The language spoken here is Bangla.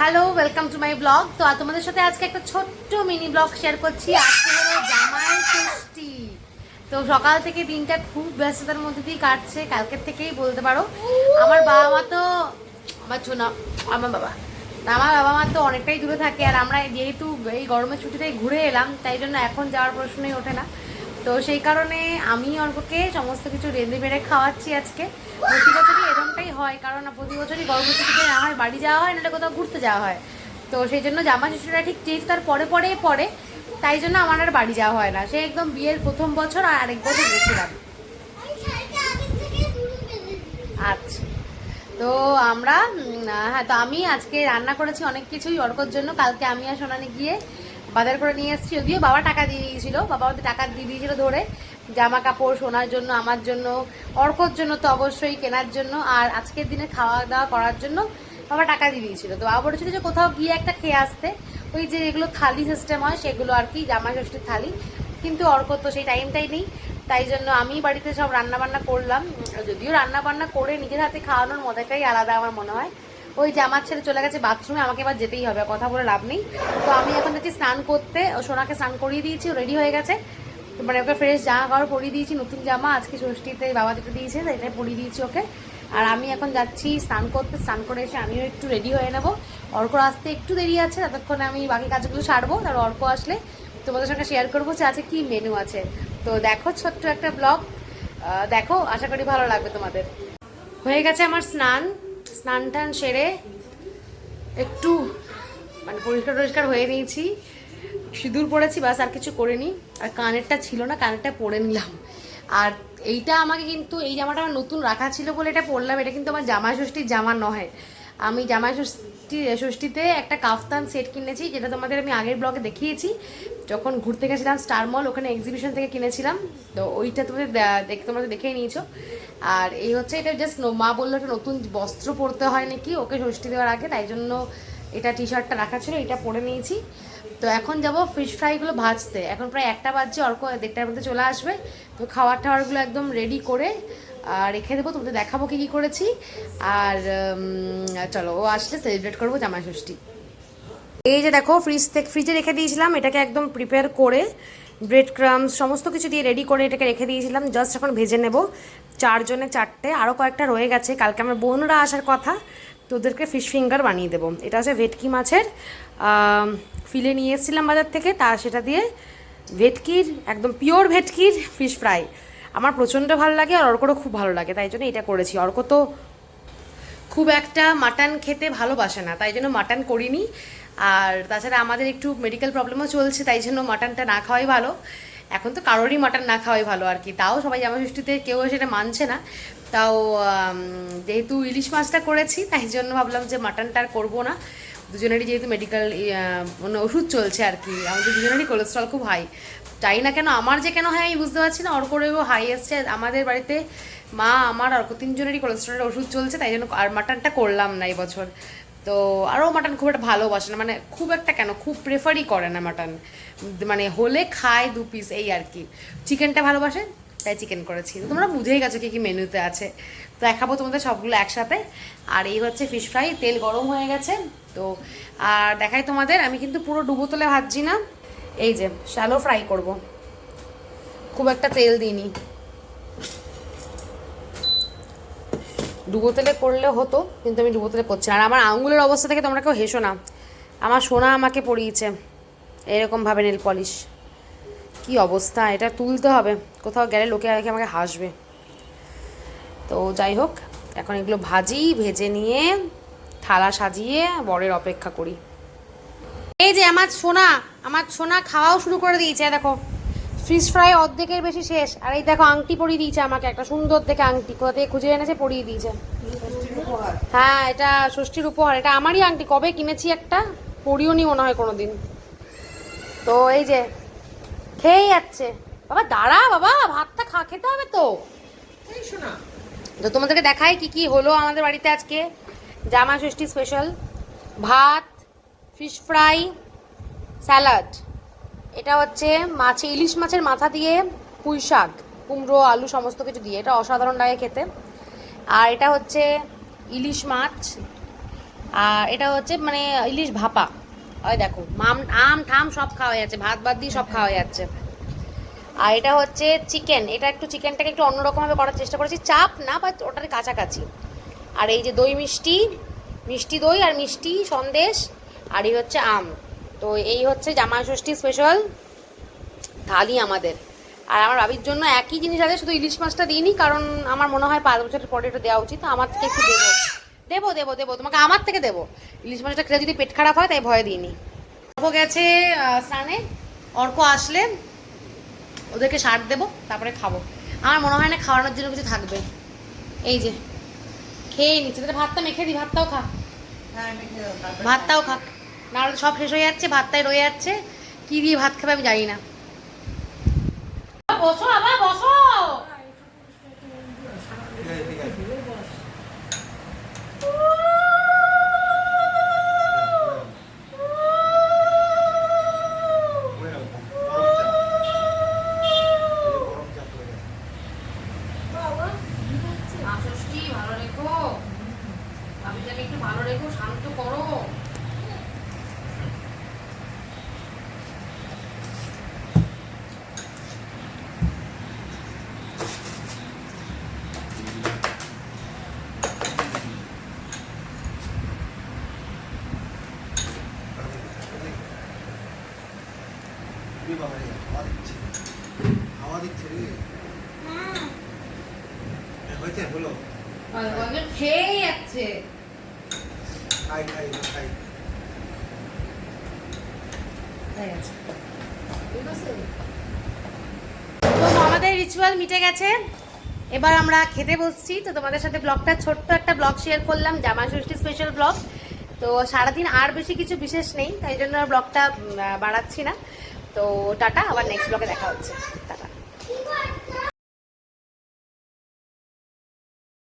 Hello, welcome to my blog. তো তোমাদের সাথে আজকে একটা ছোট্ট মিনি ব্লগ শেয়ার করছি। আজকে হলো জামাই ষষ্ঠী। তো সকাল থেকে দিনটা খুব ব্যস্ততার মধ্যে দিয়ে কাটছে, কালকের থেকেই বলতে পারো। আমার বাবা মা তো আমার বাবা মা তো অনেকটাই দূরে থাকে, আর আমরা যেহেতু এই গরমের ছুটিতে ঘুরে এলাম, তাই জন্য এখন যাওয়ার প্রশ্নই ওঠে না। তো সেই কারণে আমি অর্ককে সমস্ত কিছু রেঁধে বেড়ে খাওয়াচ্ছি আজকে। প্রতি বছরই এরকমটাই হয়, কারণ প্রতি বছরই গরমের ছুটিতে না হয় বাড়ি যাওয়া হয়, না কোথাও ঘুরতে যাওয়া হয়। তো সেই জন্য জামা ষষ্ঠীটা ঠিক যেহেতু তার পরে, তাই জন্য আমার আর বাড়ি যাওয়া হয় না। সে একদম বিয়ের প্রথম বছর আর আরেক বছর গেছিলাম। আচ্ছা, তো আমরা হ্যাঁ, তো আমি আজকে রান্না করেছি অনেক কিছুই অর্কর জন্য। কালকে আমি আর সোনানি গিয়ে বাজার করে নিয়ে এসেছি, যদিও বাবা টাকা দিয়ে দিয়েছিল, বাবা ওদের টাকা দিয়ে দিয়েছিল ধরে জামা কাপড় সোনার জন্য, আমার জন্য, অর্কর জন্য তো অবশ্যই কেনার জন্য, আর আজকের দিনে খাওয়া দাওয়া করার জন্য বাবা টাকা দিয়ে দিয়েছিল। তো বাবা বলেছিল যে কোথাও গিয়ে একটা খেয়ে আসতে, ওই যে এগুলো থালি সিস্টেম হয় সেগুলো আর কি, জামা ষষ্ঠীর থালি। কিন্তু অর্ক তো সেই টাইমটাই নেই, তাই জন্য আমি বাড়িতে সব রান্নাবান্না করলাম। যদিও রান্নাবান্না করে নিজের হাতে খাওয়ানোর মজাটাই আলাদা আমার মনে হয়। ওই যে আমার ছেলে চলে গেছে বাথরুমে, আমাকে এবার যেতেই হবে, কথা বলে লাভ নেই। তো আমি এখন যাচ্ছি স্নান করতে, সোনাকে স্নান করিয়ে দিয়েছি, রেডি হয়ে গেছে। মানে ওকে ফ্রেশ জামা কাপড় পরিয়ে দিয়েছি, নতুন জামা আজকে ষষ্ঠীতে বাবা যেটা দিয়েছে এটাই পরিয়ে দিয়েছি ওকে। আর আমি এখন যাচ্ছি স্নান করতে, স্নান করে এসে আমিও একটু রেডি হয়ে নেবো। অর্ক আসতে একটু দেরি আছে, ততক্ষণে আমি বাকি কাজগুলো সারবো, তার অর্ক আসলে তোমাদের সঙ্গে শেয়ার করবো যে আজকে কী মেনু আছে। তো দেখো ছোট্ট একটা ব্লগ, দেখো, আশা করি ভালো লাগবে তোমাদের। হয়ে গেছে আমার স্নান টান সেরে একটু মানে পরিষ্কার হয়ে নিয়েছি, সিঁদুর পরেছি, বাস আর কিছু করিনি। আর কানেরটা ছিল না, কানেরটা পরে নিলাম। আর এইটা আমাকে কিন্তু, এই জামাটা আমার নতুন রাখা ছিল বলে এটা পরলাম। এটা কিন্তু আমার জামাই ষষ্ঠীর জামা নয়। আমি জামাই ষষ্ঠীতে একটা কাফতান সেট কিনেছি, যেটা তোমাদের আমি আগের ব্লগে দেখিয়েছি, যখন ঘুরতে গেছিলাম স্টার মল, ওখানে এক্সিবিশন থেকে কিনেছিলাম। তো ওইটা তোমরা দেখেই নিয়েছো। আর এই হচ্ছে, এটা জাস্ট মা বললো একটা নতুন বস্ত্র পরতে হয় নাকি ওকে ষষ্ঠী দেওয়ার আগে, তাই জন্য এটা টি শার্টটা রাখা ছিল, এটা পরে নিয়েছি। তো এখন যাব ফিশ ফ্রাইগুলো ভাজতে। এখন প্রায় 1টা বাজছে, অর্ক 1:30টার মধ্যে চলে আসবে। তো খাবার টাওয়ারগুলো একদম রেডি করে রেখে দেবো, তোমাদের দেখাবো কী করেছি। আর চলো, ও আসলে সেলিব্রেট করবো জামাই ষষ্ঠী। এই যে দেখো, ফ্রিজে রেখে দিয়েছিলাম এটাকে, একদম প্রিপেয়ার করে ব্রেড ক্রামস সমস্ত কিছু দিয়ে রেডি করে এটাকে রেখে দিয়েছিলাম। জাস্ট এখন ভেজে নেব। 4 জনে 4টে, আরও কয়েকটা রয়ে গেছে, কালকে আমার বোনরা আসার কথা, তো ওদেরকে ফিশ ফিঙ্গার বানিয়ে দেবো। এটা হচ্ছে ভেটকি মাছের ফিলে নিয়ে এসেছিলাম বাজার থেকে, সেটা দিয়ে ভেটকির, একদম পিওর ভেটকির ফিশ ফ্রাই আমার প্রচণ্ড ভালো লাগে, আর অর্করও খুব ভালো লাগে, তাই জন্য এটা করেছি। অর্ক তো খুব একটা মাটন খেতে ভালোবাসে না, তাই জন্য মাটন করিনি। আর তাছাড়া আমাদের একটু মেডিকেল প্রবলেমও চলছে, তাই জন্য মাটনটা না খাওয়াই ভালো। এখন তো কারোরই মাটন না খাওয়াই ভালো আর কি। তাও সবাই জামাই ষষ্ঠীতে কেউ সেটা মানছে না। তাও যেহেতু ইলিশ মাছটা করেছি, তাই জন্য ভাবলাম যে মাটনটা আর করবো না। দুজনেরই যেহেতু মেডিকেল মানে ওষুধ চলছে আর কি, আমাদের দুজনেরই কোলেস্ট্রল খুব হাই। চাই না কেন, আমার যে কেন হয় আমি বুঝতে পারছি না, ওর করেও হাই এসছে। আমাদের বাড়িতে মা, আমার আর 3জনেরই কোলেস্ট্রলের ওষুধ চলছে, তাই জন্য আর মাটনটা করলাম না এই বছর। তো আরও মাটন খুব একটা ভালোবাসে না, মানে খুব একটা কেন, খুব প্রেফারই করে না মাটন, মানে হলে খায় 2 পিস এই আর কি। চিকেনটা ভালোবাসে, তাই চিকেন করেছি। তোমরা বুঝেই গেছো কী কী মেনুতে আছে, তো দেখাবো তোমাদের সবগুলো একসাথে। আর এই হচ্ছে ফিশ ফ্রাই, তেল গরম হয়ে গেছে। তো আর দেখাই তোমাদের, আমি কিন্তু পুরো ডুবো তেলে ভাজছি না, এই যে শ্যালো ফ্রাই করব, খুব একটা তেল দিইনি। ডুবো তেলে করলে হতো, কিন্তু আমি ডুবো তেলে করছি না। আর আমার আঙুলের অবস্থা থেকে তোমরা কেউ হেসো না, আমার সোনা আমাকে পরিয়েছে এরকমভাবে নেল পলিশ। কি অবস্থা, এটা তুলতে হবে, কোথাও গেলে লোকে আমাকে হাসবে। তো যাই হোক, এখন এগুলো ভেজে নিয়ে থালা সাজিয়ে বরের অপেক্ষা করি। এই যে আমার সোনা খাওয়াও শুরু করে দিয়েছে, দেখো ফিশ ফ্রাই অর্ধেকের বেশি শেষ। আর এই দেখো আংটি পরিয়ে দিয়েছে আমাকে, একটা সুন্দর দেখে আংটি, কোথা থেকে খুঁজে এনেছে পরিয়ে দিয়েছে। হ্যাঁ, এটা ষষ্ঠীর উপহার, এটা আমারই আংটি, কবে কিনেছি একটা, পরিও নি মনে হয় কোনোদিন। তো এই যে খেয়েই যাচ্ছে। বাবা দাঁড়া, বাবা ভাতটা খেতে হবে তো। তো তোমাদেরকে দেখাই কি কি হলো আমাদের বাড়িতে আজকে জামাই ষষ্ঠী স্পেশাল। ভাত, ফিশ ফ্রাই, স্যালাড, এটা হচ্ছে ইলিশ মাছের মাথা দিয়ে পুঁই শাক, কুমড়ো, আলু সমস্ত কিছু দিয়ে, এটা অসাধারণ লাগে খেতে। আর এটা হচ্ছে ইলিশ মাছ, আর এটা হচ্ছে মানে ইলিশ ভাপা। ওই দেখো আম ঠাম সব খাওয়া যাচ্ছে, ভাত বাদ দিয়ে সব খাওয়া যাচ্ছে। আর এটা হচ্ছে চিকেন, এটা একটু চিকেনটাকে একটু অন্যরকমভাবে করার চেষ্টা করেছি, চাপ না বা ওটার কাছাকাছি। আর এই যে দই মিষ্টি, মিষ্টি দই আর মিষ্টি সন্দেশ, আর এই হচ্ছে আম। তো এই হচ্ছে জামাই ষষ্ঠী স্পেশাল থালি আমাদের। আর আমার বাবির জন্য একই জিনিস আছে, শুধু ইলিশ মাছটা দিইনি, কারণ আমার মনে হয় 5 বছরের পরে এটা দেওয়া উচিত। আমার থেকে একটু দেবো দেবো দেবো দেবো তোমাকে, আমার থেকে দেবো। ইলিশ মাছটা খেলে যদি পেট খারাপ হয় তাই ভয় দিইনি। অর্ক গেছে স্নানে, অর্ক আসলে ওদেরকে সার দেবো, তারপরে খাবো। আমার মনে হয় না খাওয়ানোর জন্য কিছু থাকবে। এই যে খেয়ে নিচ্ছে, তাহলে ভাতটা মেখে দিই, ভাতটাও খা। ভাতটাও খা, নাহলে সব শেষ হয়ে যাচ্ছে, ভাতটাই রয়ে যাচ্ছে। কি দিয়ে ভাত খাবে আমি জানি না। বসো আবার বসো। ভালো রেখো, ভাবিটাকে একটু ভালো রেখো, শান্ত করো। হাওয়া দিচ্ছে রে। হয়েছে হলো, খেয়ে যাচ্ছে। খাই খাই খাই। তো আমাদের রিচুয়াল মিটে গেছে, এবার আমরা খেতে বসছি। তো তোমাদের সাথে ব্লগটা ছোট্ট একটা ব্লগ শেয়ার করলাম, জামাই ষষ্ঠী স্পেশাল ব্লগ। তো সারাদিন আর বেশি কিছু বিশেষ নেই, তাই জন্য ব্লগটা বাড়াচ্ছি না। তো টাটা, আবার নেক্সট ব্লগে দেখা হচ্ছে।